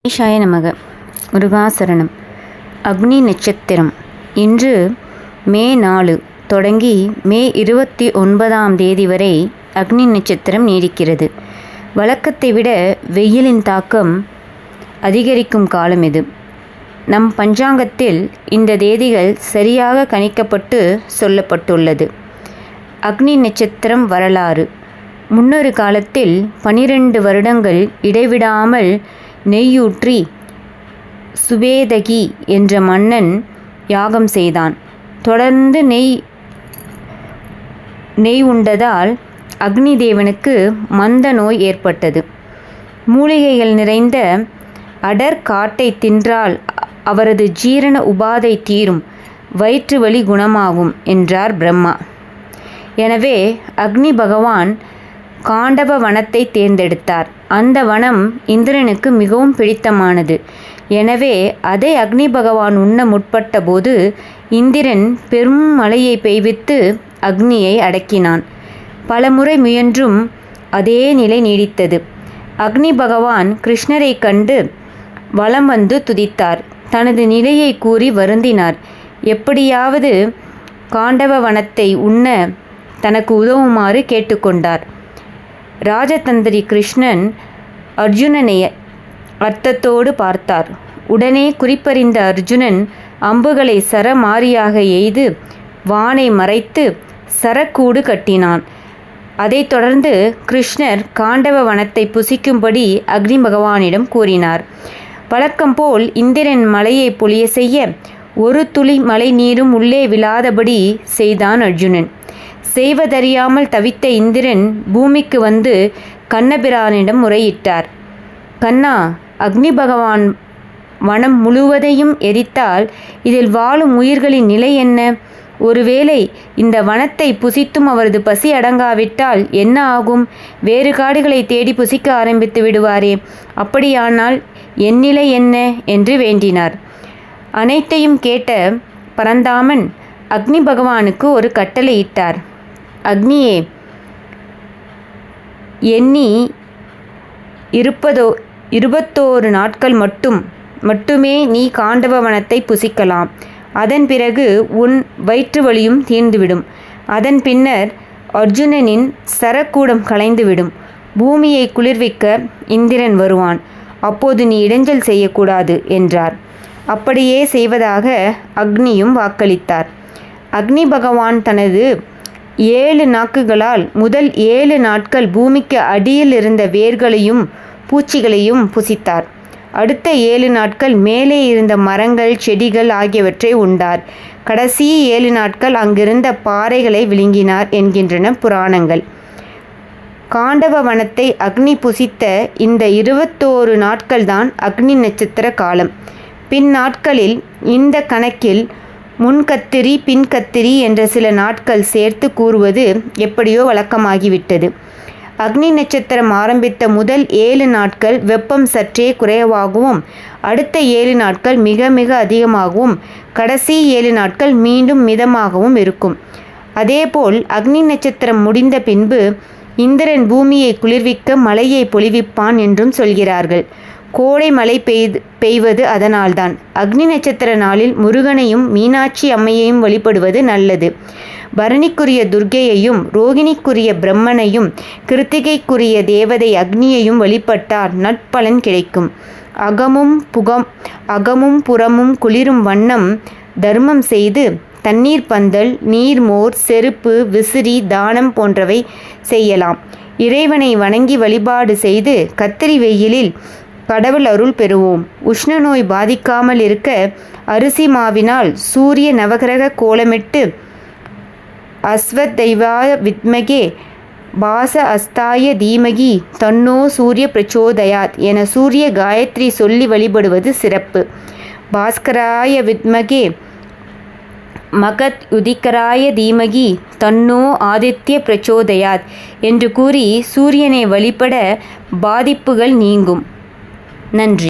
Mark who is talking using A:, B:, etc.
A: ஈஷாய நமக. முருகாசரணம். அக்னி நட்சத்திரம் இன்று மே 4 தொடங்கி மே 29 வரை அக்னி நட்சத்திரம் நீடிக்கிறது. வழக்கத்தை விட வெயிலின் தாக்கம் அதிகரிக்கும் காலம் இது. நம் பஞ்சாங்கத்தில் இந்த தேதிகள் சரியாக கணிக்கப்பட்டு சொல்லப்பட்டுள்ளது. அக்னி நட்சத்திரம் வரலாறு. முன்னொரு காலத்தில் 12 வருடங்கள் இடைவிடாமல் நெய்யூற்றி சுவேதகி என்ற மன்னன் யாகம் செய்தான். தொடர்ந்து நெய் உண்டதால் அக்னி தேவனுக்கு மந்த நோய் ஏற்பட்டது. மூலிகைகள் நிறைந்த அடர் காட்டை தின்றால் அவரது ஜீரண உபாதை தீரும், வயிற்று வலி குணமாகும் என்றார் பிரம்மா. எனவே அக்னி பகவான் காண்டவ வனத்தை தேர்ந்தெடுத்தார். அந்த வனம் இந்திரனுக்கு மிகவும் பிடித்தமானது. எனவே அதை அக்னி பகவான் உண்ண முற்பட்ட போது இந்திரன் பெரும் மழையை பெய்வித்து அக்னியை அடக்கினான். பலமுறை முயன்றும் அதே நிலை நீடித்தது. அக்னி பகவான் கிருஷ்ணரை கண்டு வலம் வந்து துதித்தார். தனது நிலையை கூறி வருந்தினார். எப்படியாவது காண்டவ வனத்தை உண்ண தனக்கு உதவுமாறு கேட்டுக்கொண்டார். ராஜதந்திரி கிருஷ்ணன் அர்ஜுனனை அர்த்தத்தோடு பார்த்தார். உடனே குறிப்பறிந்த அர்ஜுனன் அம்புகளை சரமாரியாக எய்து வானை மறைத்து சரக்கூடு கட்டினான். அதைத் தொடர்ந்து கிருஷ்ணர் காண்டவ வனத்தை புசிக்கும்படி அக்னி பகவானிடம் கூறினார். வழக்கம்போல் இந்திரன் மலையை பொழிய செய்ய ஒரு துளி மழை நீரும் உள்ளே விழாதபடி செய்தான் அர்ஜுனன். செய்வதறியாமல் தவித்த இந்திரன் பூமிக்கு வந்து கண்ணபிரானிடம் முறையிட்டார். கண்ணா, அக்னி பகவான் வனம் முழுவதையும் எரித்தால் இதில் வாழும் உயிர்களின் நிலை என்ன? ஒருவேளை இந்த வனத்தை புசித்தும் அவரது பசி அடங்காவிட்டால் என்ன ஆகும்? வேறு காடுகளை தேடி புசிக்க ஆரம்பித்து விடுவாரே. அப்படியானால் என் நிலை என்ன என்று வேண்டினார். அனைத்தையும் கேட்ட பரந்தாமன் அக்னி பகவானுக்கு ஒரு கட்டளையிட்டார். அக்னியே, எண்ணி 21 நாட்கள் மட்டுமே நீ காண்டவ வனத்தை புசிக்கலாம். அதன் பிறகு உன் வயிற்று வலியும் தீர்ந்துவிடும். அதன் பின்னர் அர்ஜுனனின் சரக்கூடம் கலைந்துவிடும். பூமியை குளிர்விக்க இந்திரன் வருவான். அப்போது நீ இடைஞ்சல் செய்யக்கூடாது என்றார். அப்படியே செய்வதாக அக்னியும் வாக்களித்தார். அக்னி பகவான் தனது 7 நாக்குகளால் முதல் 7 நாட்கள் பூமிக்கு அடியில் இருந்த வேர்களையும் பூச்சிகளையும் புசித்தார். அடுத்த 7 நாட்கள் மேலே இருந்த மரங்கள், செடிகள் ஆகியவற்றை உண்டார். கடைசி 7 நாட்கள் அங்கிருந்த பாறைகளை விழுங்கினார் என்கின்றன புராணங்கள். காண்டவ வனத்தை அக்னி புசித்த இந்த 21 நாட்கள்தான் அக்னி நட்சத்திர காலம். பின் நாட்களில் இந்த கணக்கில் முன்கத்திரி பின்கத்திரி என்ற சில நாட்கள் சேர்த்து கூறுவது எப்படியோ வழக்கமாகிவிட்டது. அக்னி நட்சத்திரம் ஆரம்பித்த முதல் 7 நாட்கள் வெப்பம் சற்றே குறைவாகவும், அடுத்த 7 நாட்கள் மிக மிக அதிகமாகவும், கடைசி 7 நாட்கள் மீண்டும் மிதமாகவும் இருக்கும். அதேபோல் அக்னி நட்சத்திரம் முடிந்த பின்பு இந்திரன் பூமியை குளிர்விக்க மழையை பொழிவிப்பான் என்றும் சொல்கிறார்கள். கோடை மழை பெய்வது அதனால்தான். அக்னி நட்சத்திர நாளில் முருகனையும் மீனாட்சி அம்மையையும் வழிபடுவது நல்லது. பரணிக்குரிய துர்க்கையையும், ரோகிணிக்குரிய பிரம்மனையும், கிருத்திகைக்குரிய தேவதை அக்னியையும் வழிபட்டால் நற்பலன் கிடைக்கும். அகமும் புறமும் குளிரும் வண்ணம் தர்மம் செய்து தண்ணீர் பந்தல், நீர்மோர், செருப்பு, விசிறி தானம் போன்றவை செய்யலாம். இறைவனை வணங்கி வழிபாடு செய்து கத்திரி வெயிலில் கடவுள் அருள் பெறுவோம். உஷ்ண நோய் பாதிக்காமல் இருக்க அரிசி மாவினால் சூரிய நவகிரக கோலமிட்டு அஸ்வத்தைவாய வித்மகே பாச அஸ்தாய தீமகி தன்னோ சூரிய பிரச்சோதயாத் என சூரிய காயத்ரி சொல்லி வழிபடுவது சிறப்பு. பாஸ்கராய வித்மகே மகத் உதிக்கராய தீமகி தன்னோ ஆதித்ய பிரச்சோதயாத் என்று கூறி சூரியனை வழிபட பாதிப்புகள் நீங்கும். நன்றி.